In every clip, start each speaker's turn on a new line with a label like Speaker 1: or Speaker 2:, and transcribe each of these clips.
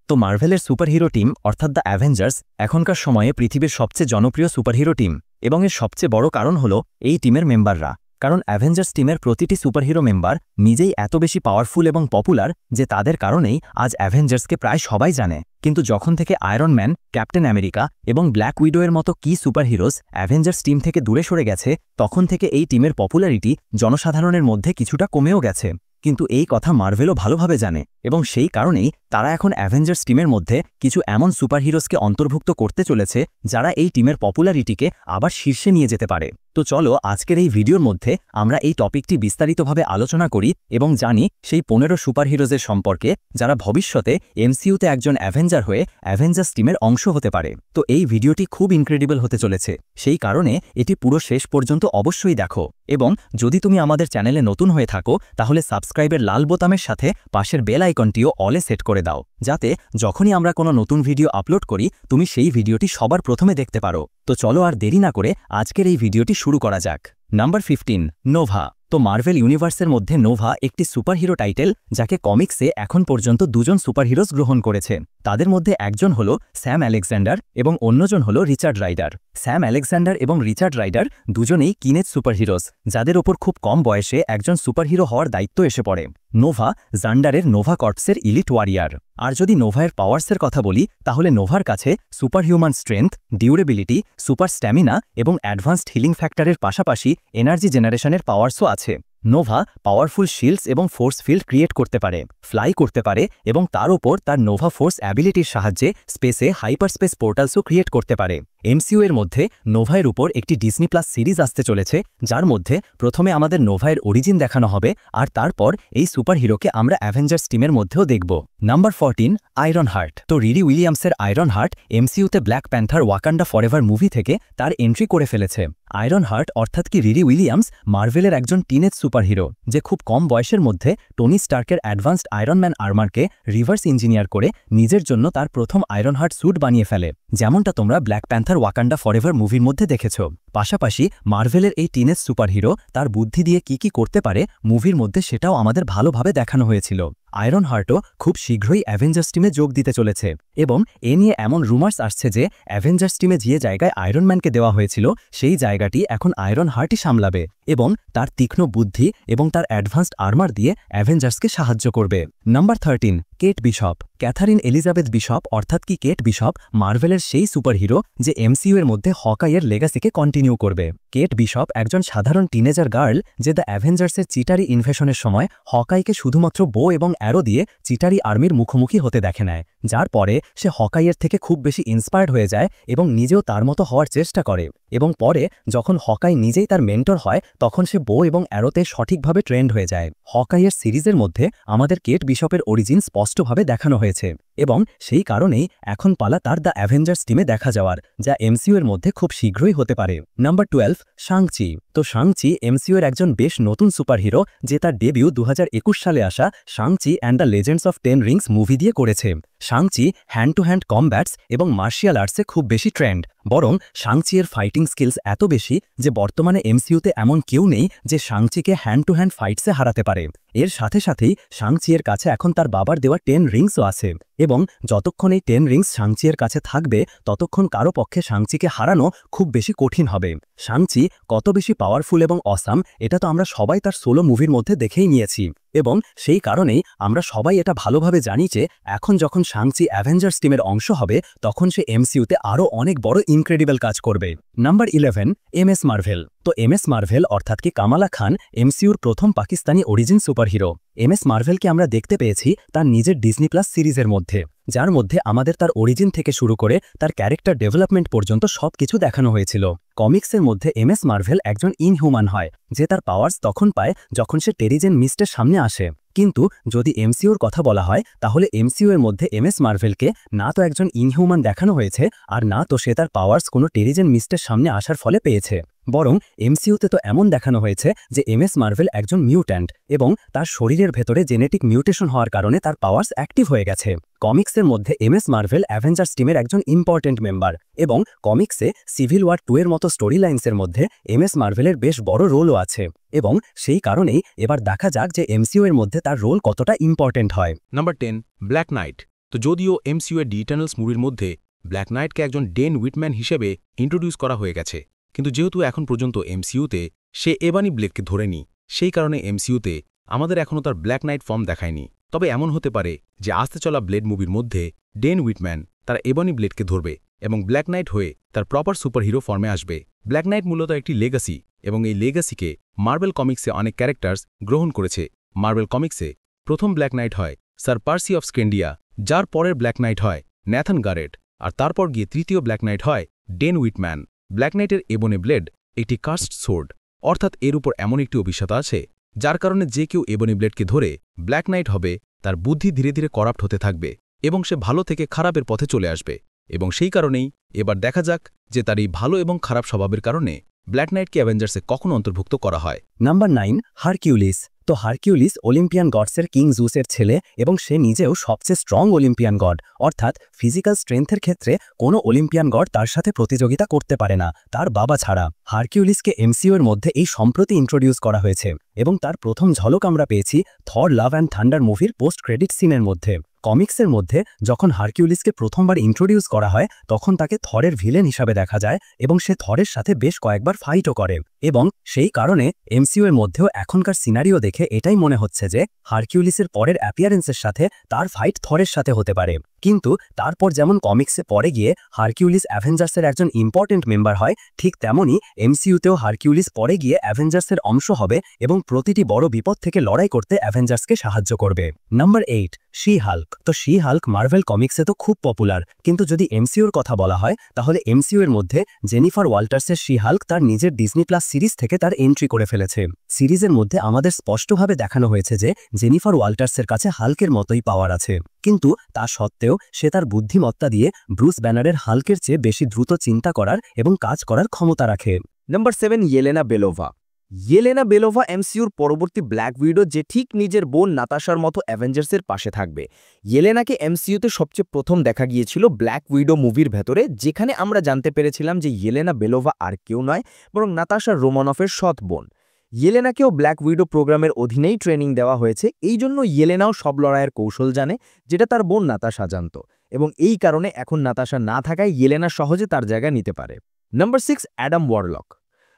Speaker 1: তো মার্ভেলের superhero team অর্থাৎ দ্য অ্যাভেঞ্জার্স এখনকার সময়ে পৃথিবীর সবচেয়ে জনপ্রিয় সুপারহিরো টিম এবং এর সবচেয়ে বড় কারণ হল এই টিমের মেম্বাররা। কারণ অ্যাভেঞ্জার্স টিমের প্রতিটি সুপারহিরো মেম্বার নিজেই এত বেশি পাওয়ারফুল এবং পপুলার যে তাদের কারণেই আজ অ্যাভেঞ্জার্সকে প্রায় সবাই জানে। কিন্তু যখন থেকে আয়রন ম্যান, ক্যাপ্টেন আমেরিকা এবং ব্ল্যাক উইডোয়ের মতো কি সুপারহিরোস অ্যাভেঞ্জার্স টিম থেকে দূরে সরে গেছে, তখন থেকে এই টিমের পপুলারিটি জনসাধারণের মধ্যে কিছুটা কমেও গেছে। কিন্তু এই কথা মার্ভেলও ভালোভাবে জানে এবং সেই কারণেই তারা এখন অ্যাভেঞ্জার্স টিমের মধ্যে কিছু এমন সুপারহিরোসকে অন্তর্ভুক্ত করতে চলেছে যারা এই টিমের পপুলারিটিকে আবার শীর্ষে নিয়ে যেতে পারে। তো চলো আজকের এই ভিডিওর মধ্যে আমরা এই টপিকটি বিস্তারিতভাবে আলোচনা করি এবং জানি সেই 15 সুপারহিরোজের সম্পর্কে যারা ভবিষ্যতে এমসিইউতে একজন অ্যাভেঞ্জার হয়ে অ্যাভেঞ্জার্স টিমের অংশ হতে পারে। তো এই ভিডিওটি খুব ইনক্রেডিবল হতে চলেছে, সেই কারণে এটি পুরো শেষ পর্যন্ত অবশ্যই দেখো। এবং যদি তুমি আমাদের চ্যানেলে নতুন হয়ে থাকো তাহলে সাবস্ক্রাইবের লাল বোতামের সাথে পাশের বেল আইকনটিও অলে সেট করে দাও, যাতে যখনই আমরা কোনো নতুন ভিডিও আপলোড করি তুমি সেই ভিডিওটি সবার প্রথমে দেখতে পারো। তো চলো আর দেরি না করে আজকের এই ভিডিওটি শুরু করা যাক। Number 15, Nova. তো মার্ভেল ইউনিভার্সের মধ্যে নোভা একটি সুপারহিরো টাইটেল যাকে কমিক্সে এখন পর্যন্ত দুজন সুপারহিরোস গ্রহণ করেছে। তাদের মধ্যে একজন হল স্যাম আলেকজান্ডার এবং অন্যজন হল রিচার্ড রাইডার। স্যাম আলেকজান্ডার এবং রিচার্ড রাইডার দুজনেই কিনেজ সুপারহিরোস, যাদের ওপর খুব কম বয়সে একজন সুপারহিরো হওয়ার দায়িত্ব এসে পড়ে। নোভা জান্ডারের নোভা কর্পসের ইলিট ওয়ারিয়ার। আর যদি নোভায়ের পাওয়ার্সের কথা বলি তাহলে নোভার কাছে superhuman strength, durability, super stamina এবং অ্যাডভান্সড হিলিং ফ্যাক্টরের পাশাপাশি এনার্জি জেনারেশনের পাওয়ার্সও আছে। নোভা পাওয়ারফুল শিল্ডস এবং ফোর্স ফিল্ড ক্রিয়েট করতে পারে, ফ্লাই করতে পারে এবং তার ওপর তার নোভা ফোর্স অ্যাবিলিটির সাহায্যে স্পেসে হাইপারস্পেস পোর্টালসও ক্রিয়েট করতে পারে। এমসিইউ এর মধ্যে নোভায়ের উপর একটি ডিজনি প্লাস সিরিজ আসতে চলেছে, যার মধ্যে প্রথমে আমাদের নোভায়ের অরিজিন দেখানো হবে আর তারপর এই সুপারহিরোকে আমরা অ্যাভেঞ্জার্স টিমের মধ্যেও দেখব। Number 14, Iron Heart. তো রিরি উইলিয়ামসের আয়রন হার্ট এমসিইউতে Black Panther Wakanda Forever movie থেকে তার এন্ট্রি করে ফেলেছে। আয়রন হার্ট অর্থাৎ কি রিরি উইলিয়ামস মার্ভেলের একজন টিনেজ সুপারহিরো, যে খুব কম বয়সের মধ্যে টনি স্টার্কের অ্যাডভান্সড আয়রন ম্যান আর্মারকে রিভার্স ইঞ্জিনিয়ার করে নিজের জন্য তার প্রথম আয়রন হার্ট স্যুট বানিয়ে ফেলে, যেমনটা তোমরা ব্ল্যাক প্যান্থার ওয়াকান্ডা ফরএভার মুভির মধ্যে দেখেছ। পাশাপাশি মার্ভেলের এই টিনেজ সুপারহিরো তার বুদ্ধি দিয়ে কি করতে পারে মুভির মধ্যে সেটাও আমাদের ভালোভাবে দেখানো হয়েছিল। আয়রন হার্টও খুব শীঘ্রই অ্যাভেঞ্জার্স টিমে যোগ দিতে চলেছে এবং এ নিয়ে এমন রুমার্স আসছে যে অ্যাভেঞ্জার্স টিমে যে জায়গায় আয়রন ম্যানকে দেওয়া হয়েছিল সেই জায়গাটি এখন আয়রন হার্টই সামলাবে এবং তার তীক্ষ্ণ বুদ্ধি এবং তার অ্যাডভান্সড আর্মার দিয়ে অ্যাভেঞ্জার্সকে সাহায্য করবে। Number 13, Kate Bishop. Katherine Elizabeth Bishop অর্থাৎ কি কেট বিশপ মার্ভেলের সেই সুপারহিরো যে এমসিইউ এর মধ্যে হকাইয়ের লেগাসিকে কন্টিনিউ করবে। কেট বিশপ একজন সাধারণ টিনেজার গার্ল যে দ্য অ্যাভেঞ্জার্সের চিটারি ইনভেশনের সময় হকাইকে শুধুমাত্র বো এবং অ্যারো দিয়ে চিটারি আর্মির মুখোমুখি হতে দেখে নেয়, যার পরে সে হকাইয়ের থেকে খুব বেশি ইন্সপায়ার্ড হয়ে যায় এবং নিজেও তার মতো হওয়ার চেষ্টা করে এবং পরে যখন হকাই নিজেই তার মেন্টর হয় তখন সে বো এবং অ্যারোতে সঠিকভাবে ট্রেন্ড হয়ে যায়। হকাইয়ের সিরিজের মধ্যে আমাদের কেট বিশপের অরিজিন স্পষ্টভাবে দেখানো হয়েছে এবং সেই কারণেই এখন পালা তার দ্য অ্যাভেঞ্জার্স টিমে দেখা যাওয়ার, যা এমসিইউ এর মধ্যে খুব শীঘ্রই হতে পারে। Number 12, Shang-Chi. তো শাং-চি এমসিইউ এর একজন বেশ নতুন সুপারহিরো যে তার ডেবিউ 2021 সালে আসা Shang-Chi and the legends of 10 rings movie দিয়ে করেছে। Shang-Chi hand to hand combats এবং মার্শিয়াল আর্টসে খুব বেশি ট্রেন্ড, বরং শাং-চি এর ফাইটিং স্কিলস এত বেশি যে বর্তমানে এমসিইউতে এমন কেউ নেই যে শাং-চিকে হ্যান্ড টু হ্যান্ড ফাইটসে হারাতে পারে। এর সাথে সাথেই শাং-চি এর কাছে এখন তার বাবার দেওয়া 10 রিংসও আছে এবং যতক্ষণ এই 10 রিংস শাং-চি এর কাছে থাকবে ততক্ষণ কারো পক্ষে শাং-চিকে হারানো খুব বেশি কঠিন হবে। শাং-চি কত বেশি পাওয়ারফুল এবং অসাম এটা তো আমরা সবাই তার সোলো মুভির মধ্যে দেখেই নিয়েছি এবং সেই কারণেই আমরা সবাই এটা ভালোভাবে জানি যে এখন যখন শাং-চি অ্যাভেঞ্জার্স টিমের অংশ হবে তখন সে এমসিইউতে আরও অনেক বড় ইনক্রেডিবল কাজ করবে। Number 11, MS Marvel. তো এমএস মার্ভেল অর্থাৎ কি কামালা খান এমসিইউর প্রথম পাকিস্তানি অরিজিন সুপারহিরো। এমএস মার্ভেলকে আমরা দেখতে পেয়েছি তার নিজের ডিজনি প্লাস সিরিজের মধ্যে, যার মধ্যে আমাদের তার অরিজিন থেকে শুরু করে তার ক্যারেক্টার ডেভেলপমেন্ট পর্যন্ত সবকিছু দেখানো হয়েছিল। কমিক্সের মধ্যে এমএস মার্ভেল একজন ইনহিউম্যান হয় যে তার পাওয়ার্স তখন পায় যখন সে টেরিজেন মিস্টের সামনে আসে। কিন্তু যদি এমসিইউর কথা বলা হয় তাহলে এমসিইউ এর মধ্যে এমএস মার্ভেলকে না তো একজন ইনহিউম্যান দেখানো হয়েছে আর না তো সে তার পাওয়ার্স কোনো টেরিজেন মিস্টের সামনে আসার ফলে পেয়েছে, বরং এমসিইউতে তো এমন দেখানো হয়েছে যে এমএস মার্ভেল একজন মিউট্যান্ট এবং তার শরীরের ভেতরে জেনেটিক মিউটেশন হওয়ার কারণে তার পাওয়ার্স অ্যাক্টিভ হয়ে গেছে। কমিক্সের মধ্যে এমএস মার্ভেল অ্যাভেঞ্জার্স টিমের একজন ইম্পর্টেন্ট মেম্বার এবং কমিক্সে সিভিল ওয়ার 2 এর মতো স্টোরি লাইন্সের মধ্যে এমএস মার্ভেলের বেশ বড় রোলও আছে এবং সেই কারণেই এবার দেখা যাক যে এমসিইউ এর মধ্যে তার রোল কতটা ইম্পর্টেন্ট হয়।
Speaker 2: Number 10, black night. তো যদিও এমসিইউ এর দি ইটারনালস মুভির মধ্যে ব্ল্যাক নাইটকে একজন ডেন উইটম্যান হিসেবে ইন্ট্রোডিউস করা হয়ে গেছে, কিন্তু যেহেতু এখন পর্যন্ত এমসিইউতে সে এবানি ব্লেডকে ধরেনি, সেই কারণে এমসিইউতে আমাদের এখনও তার ব্ল্যাক নাইট ফর্ম দেখায়নি। তবে এমন হতে পারে যে আসতে চলা ব্লেড মুভির মধ্যে ডেন উইটম্যান তার এবানি ব্লেডকে ধরবে এবং ব্ল্যাক নাইট হয়ে তার প্রপার সুপারহিরো ফর্মে আসবে। ব্ল্যাক নাইট মূলত একটি লেগাসি, এবং এই লেগাসিকে মার্বেল কমিক্সে অনেক ক্যারেক্টার্স গ্রহণ করেছে। মার্বেল কমিক্সে প্রথম ব্ল্যাক নাইট হয় স্যার পার্সি অফ স্কেন্ডিয়া, যার পরের ব্ল্যাক নাইট হয় ন্যাথন গারেট, আর তারপর গিয়ে তৃতীয় ব্ল্যাক নাইট হয় ডেন উইটম্যান। ব্ল্যাক নাইটের এবনে ব্লেড একটি কাস্ট সোর্ড, অর্থাৎ এর উপর এমন একটি অভিশাপ আছে যার কারণে যে কেউ এবনি ব্লেডকে ধরে ব্ল্যাক নাইট হবে, তার বুদ্ধি ধীরে ধীরে করাপ্ট হতে থাকবে এবং সে ভালো থেকে খারাপের পথে চলে আসবে। এবং সেই কারণেই এবার দেখা যাক যে তার এই ভালো এবং খারাপ স্বভাবের কারণে ব্ল্যাক নাইটকে অ্যাভেঞ্জার্সে কখন অন্তর্ভুক্ত করা হয়।
Speaker 1: Number 9, Hercules. তো হারকিউলিস অলিম্পিয়ান গডসের কিং জুসের ছেলে এবং সে নিজেও সবচেয়ে স্ট্রং অলিম্পিয়ান গড, অর্থাৎ ফিজিক্যাল স্ট্রেংথের ক্ষেত্রে কোনো অলিম্পিয়ান গড তার সাথে প্রতিযোগিতা করতে পারে না, তার বাবা ছাড়া। হারকিউলিসকে এমসিইউ এর মধ্যে এই সম্প্রতি ইন্ট্রোডিউস করা হয়েছে এবং তার প্রথম ঝলক আমরা পেয়েছি থর লাভ অ্যান্ড থান্ডার মুভির পোস্ট ক্রেডিট সিনের মধ্যে। কমিক্সের মধ্যে যখন হারকিউলিসকে প্রথমবার ইন্ট্রোডিউস করা হয় তখন তাকে থরের ভিলেন হিসাবে দেখা যায় এবং সে থরের সাথে বেশ কয়েকবার ফাইটও করে, এবং সেই কারণে এমসিইউ এর মধ্যেও এখনকার সিনারিও দেখে এটাই মনে হচ্ছে যে হারকিউলিসের পরের অ্যাপিয়ারেন্সের সাথে তার ফাইট থরের সাথে হতে পারে। কিন্তু তারপর যেমন কমিক্সে পরে গিয়ে হারকিউলিস অ্যাভেঞ্জার্সের একজন ইম্পর্টেন্ট মেম্বার হয়, ঠিক তেমনই এমসিইউতেও হারকিউলিস পরে গিয়ে অ্যাভেঞ্জার্সের অংশ হবে এবং প্রতিটি বড় বিপদ থেকে লড়াই করতে অ্যাভেঞ্জার্সকে সাহায্য করবে। Number 8, she Hulk. তো শি হাল্ক মার্ভেল কমিক্সে তো খুব পপুলার, কিন্তু যদি এমসিইউর কথা বলা হয় তাহলে এমসিইউ এর মধ্যে জেনিফার ওয়াল্টার্সের শি হাল্ক তার নিজের ডিজনি প্লাস সিরিজ থেকে তার এন্ট্রি করে ফেলেছে। সিরিজের মধ্যে আমাদের স্পষ্টভাবে দেখানো হয়েছে যে জেনিফার ওয়াল্টার্সের কাছে হাল্কের মতোই পাওয়ার আছে, কিন্তু তা সত্ত্বেও সে তার বুদ্ধিমত্তা দিয়ে ব্রুস ব্যানারের হাল্কের চেয়ে বেশি দ্রুত চিন্তা করার এবং কাজ করার ক্ষমতা রাখে।
Speaker 3: Number 7, Yelena Belova. Yelena Belova এমসিইউর পরবর্তী ব্ল্যাক উইডো, যে ঠিক নিজের বোন নাতাশার মতো অ্যাভেঞ্জার্সের পাশে থাকবে। ইয়েলেনাকে এমসিইউতে সবচেয়ে প্রথম দেখা গিয়েছিল ব্ল্যাক উইডো মুভির ভেতরে, যেখানে আমরা জানতে পেরেছিলাম যে ইয়েলেনা বেলোভা আর কেউ নয় বরং নাতাশা রোমানফের সৎ বোন। ইয়েলেনাকেও ব্ল্যাক উইডো প্রোগ্রামের অধীনেই ট্রেনিং দেওয়া হয়েছে, এই জন্য ইয়েলেনাও সব লড়াইয়ের কৌশল জানে যেটা তার বোন নাতাশা জানত, এবং এই কারণে এখন নাতাশা না থাকায় ইয়েলেনা সহজে তার জায়গা নিতে পারে। Number 6, Adam Warlock.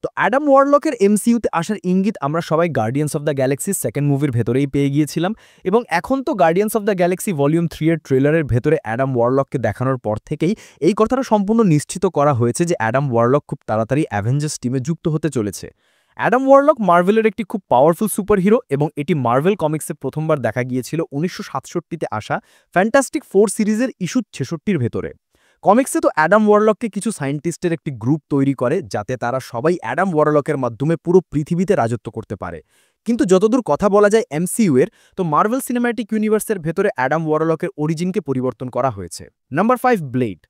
Speaker 3: তো অ্যাডাম ওয়ারলকের এমসিইউতে আসার ইঙ্গিত আমরা সবাই গার্ডিয়ান্স অফ দ্য গ্যালাক্সির সেকেন্ড মুভির ভেতরেই পেয়ে গিয়েছিলাম, এবং এখন তো guardians of the Galaxy volume 3 এর ট্রেলারের ভেতরে অ্যাডাম ওয়ারলককে দেখানোর পর থেকেই এই কথাটা সম্পূর্ণ নিশ্চিত করা হয়েছে যে অ্যাডাম ওয়ারলক খুব তাড়াতাড়ি অ্যাভেঞ্জার্স টিমে যুক্ত হতে চলেছে। অ্যাডাম ওয়ারলক মার্ভেলের একটি খুব পাওয়ারফুল সুপারহিরো, এবং এটি মার্ভেল কমিক্সে প্রথমবার দেখা গিয়েছিল 1967-তে আসা ফ্যান্টাস্টিক 4 সিরিজের ইস্যু 66-র ভেতরে। কমিক্সে তো অ্যাডাম ওয়ারলককে কিছু সায়েন্টিস্টের একটি গ্রুপ তৈরি করে যাতে তারা সবাই অ্যাডাম ওয়ারলকের মাধ্যমে পুরো পৃথিবীতে রাজত্ব করতে পারে, কিন্তু যতদূর কথা বলা যায় এমসিইউ এর, তো মার্ভেল সিনেম্যাটিক ইউনিভার্সের ভেতরে অ্যাডাম ওয়ারলকের অরিজিনকে পরিবর্তন করা হয়েছে। Number 5, blade.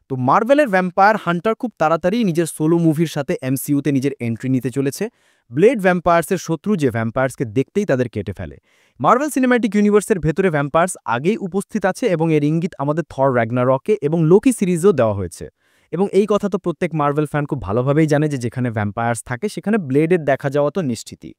Speaker 3: তো মার্ভেলের ভ্যাম্পায়ার হান্টার খুব তাড়াতাড়ি নিজের সোলো মুভির সাথে এমসিইউতে নিজের এন্ট্রি নিতে চলেছে। ব্লেড ভ্যাম্পায়ার্সের শত্রু, যে ভ্যাম্পায়ার্সকে দেখতেই তাদের কেটে ফেলে। মার্ভেল সিনেম্যাটিক ইউনিভার্সের ভেতরে ভ্যাম্পায়ার্স আগেই উপস্থিত আছে, এবং এর ইঙ্গিত আমাদের থর র্যাগনারকে এবং লোকি সিরিজেও দেওয়া হয়েছে, এবং এই কথা তো প্রত্যেক মার্ভেল ফ্যান খুব ভালোভাবেই জানে যে যেখানে ভ্যাম্পায়ার্স থাকে সেখানে ব্লেডের দেখা যাওয়া তো নিশ্চিতই।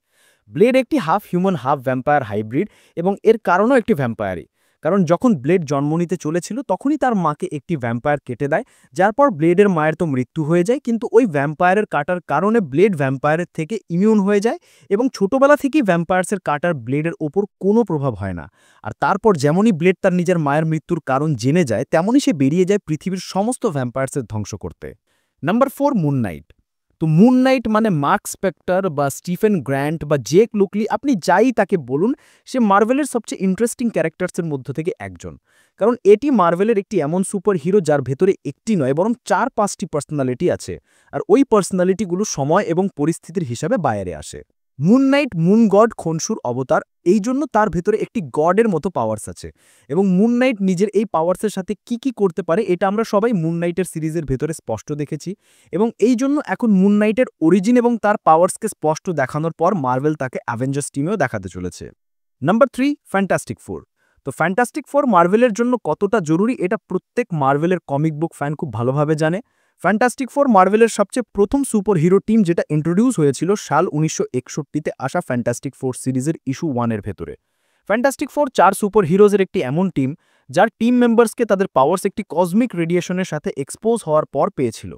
Speaker 3: ব্লেড একটি half human half vampire hybrid, এবং এর কারণও একটি ভ্যাম্পায়ারই, কারণ যখন ব্লেড জন্ম নিতে চলেছিল তখনই তার মাকে একটি ভ্যাম্পায়ার কেটে দেয়, যার পর ব্লেডের মায়ের তো মৃত্যু হয়ে যায়, কিন্তু ওই ভ্যাম্পায়ারের কাটার কারণে ব্লেড ভ্যাম্পায়ারের থেকে ইমিউন হয়ে যায়, এবং ছোটবেলা থেকেই ভ্যাম্পায়ার্সের কাটার ব্লেডের ওপর কোনো প্রভাব হয় না। আর তারপর যেমনই ব্লেড তার নিজের মায়ের মৃত্যুর কারণ জেনে যায় তেমনই সে বেরিয়ে যায় পৃথিবীর সমস্ত ভ্যাম্পায়ার্সের ধ্বংস করতে। Number 4, moon night. তো মুন নাইট মানে মার্ক স্পেক্টর বা স্টিফেন গ্র্যান্ট বা জেক লুকলি, আপনি যাই তাকে বলুন, সে মার্ভেলের সবচেয়ে ইন্টারেস্টিং ক্যারেক্টার্সের মধ্য থেকে একজন, কারণ এটি মার্ভেলের একটি এমন সুপার হিরো যার ভেতরে একটি নয় বরং 4-5টি পার্সোনালিটি আছে, আর ওই পার্সোনালিটিগুলো সময় এবং পরিস্থিতির হিসাবে বাইরে আসে। মুন নাইট মুন গড খনসুর অবতার, এই জন্য তার ভেতরে একটি গডের মতো পাওয়ার্স আছে, এবং মুন নাইট নিজের এই পাওয়ার্সের সাথে কি কি করতে পারে এটা আমরা সবাই মুন নাইটের সিরিজের ভেতরে স্পষ্ট দেখেছি, এবং এই জন্য এখন মুন নাইটের অরিজিন এবং তার পাওয়ার্সকে স্পষ্ট দেখানোর পর মার্ভেল তাকে অ্যাভেঞ্জার্স টিমেও দেখাতে চলেছে। Number 3, fantastic 4। তো ফ্যান্টাস্টিক 4 মার্ভেলের জন্য কতটা জরুরি এটা প্রত্যেক মার্ভেলের কমিক বুক ফ্যান খুব ভালোভাবে জানে। ফ্যান্টাস্টিক 4 মার্ভেলের সবচেয়ে প্রথম সুপার হিরো টিম, যেটা ইন্ট্রোডিউস হয়েছিল সাল 1961-তে আসা ফ্যান্টাস্টিক 4 সিরিজের ইস্যু 1 এর ভেতরে। ফ্যান্টাস্টিক ফোর 4 সুপার হিরোজের একটি এমন টিম যার টিম মেম্বার্সকে তাদের পাওয়ার্স একটি কসমিক রেডিয়েশনের সাথে এক্সপোজ হওয়ার পর পেয়েছিল।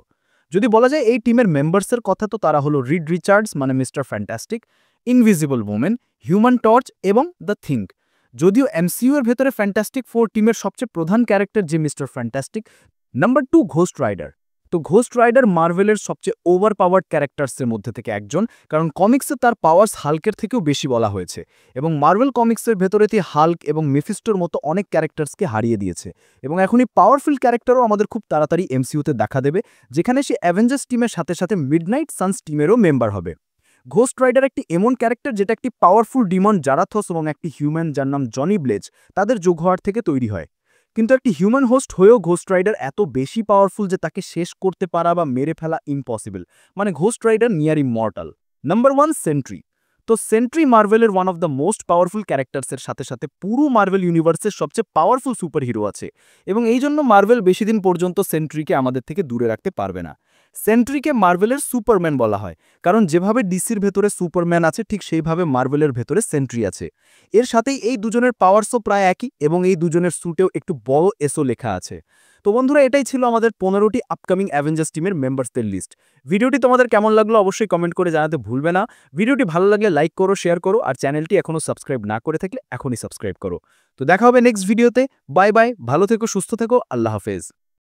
Speaker 3: যদি বলা যায় এই টিমের মেম্বার্সের কথা, তো তারা হলো রিড রিচার্ডস মানে Mister Fantastic, Invisible Woman, Human Torch এবং দ্য থিঙ্ক। যদিও এমসিইউ এর ভেতরে ফ্যান্টাস্টিক ফোর টিমের সবচেয়ে প্রধান ক্যারেক্টার যে Mister Fantastic. Number 2, Ghost Rider. তো ঘোস্ট রাইডার মার্ভেলের সবচেয়ে ওভার পাওয়ার্ড ক্যারেক্টার্সের মধ্যে থেকে একজন, কারণ কমিক্সে তার পাওয়ার্স হাল্কের থেকেও বেশি বলা হয়েছে এবং মার্ভেল কমিক্সের ভেতরে হাল্ক এবং মেফিস্টোর মতো অনেক ক্যারেক্টার্সকে হারিয়ে দিয়েছে এবং এখন এই পাওয়ারফুল ক্যারেক্টারও আমাদের খুব তাড়াতাড়ি এমসিইউতে দেখা দেবে, যেখানে সে অ্যাভেঞ্জার্স টিমের সাথে সাথে মিডনাইট সানস টিমেরও মেম্বার হবে। ঘোস্ট রাইডার একটি এমন ক্যারেক্টার যেটা একটি পাওয়ারফুল ডিমন জারাথস এবং একটি হিউম্যান যার নাম জনি ব্লেজ তাদের যোগ হওয়ার থেকে তৈরি হয়। কিন্তু একটি হিউম্যান হোস্ট হয়েও ঘোস্ট রাইডার এত বেশি পাওয়ারফুল যে তাকে শেষ করতে পারা বা মেরে ফেলা ইম্পসিবল, মানে ghost rider near immortal. Number 1, Sentry. তো সেন্ট্রি মার্ভেলের one of the most powerful ক্যারেক্টার্সের সাথে সাথে পুরো মার্ভেল ইউনিভার্সের সবচেয়ে পাওয়ারফুল সুপার হিরো আছে এবং এই জন্য মার্ভেল বেশি দিন পর্যন্ত সেন্ট্রিকে আমাদের থেকে দূরে রাখতে পারবে না। সেন্ট্রিকে মার্ভেলের সুপারম্যান বলা হয়, কারণ যেভাবে ডিসির ভেতরে সুপারম্যান আছে ঠিক সেইভাবে মার্ভেলের ভেতরে সেন্ট্রি আছে। এর সাথেই এই দুজনের পাওয়ারসও প্রায় একই এবং এই দুজনের স্যুটেও একটু বড় এসও লেখা আছে। তো বন্ধুরা, এটাই ছিল আমাদের 15টি আপকামিং অ্যাভেঞ্জার্স টিমের মেম্বার্সদের লিস্ট। ভিডিওটি তোমাদের কেমন লাগলো অবশ্যই কমেন্ট করে জানাতে ভুলবে না। ভিডিওটি ভালো লাগলে লাইক করো, শেয়ার করো, আর চ্যানেলটি এখনও সাবস্ক্রাইব না করে থাকলে এখনই সাবস্ক্রাইব করো। তো দেখা হবে নেক্সট ভিডিওতে। বাই বাই, ভালো থেকো, সুস্থ থেকো, আল্লাহ হাফেজ।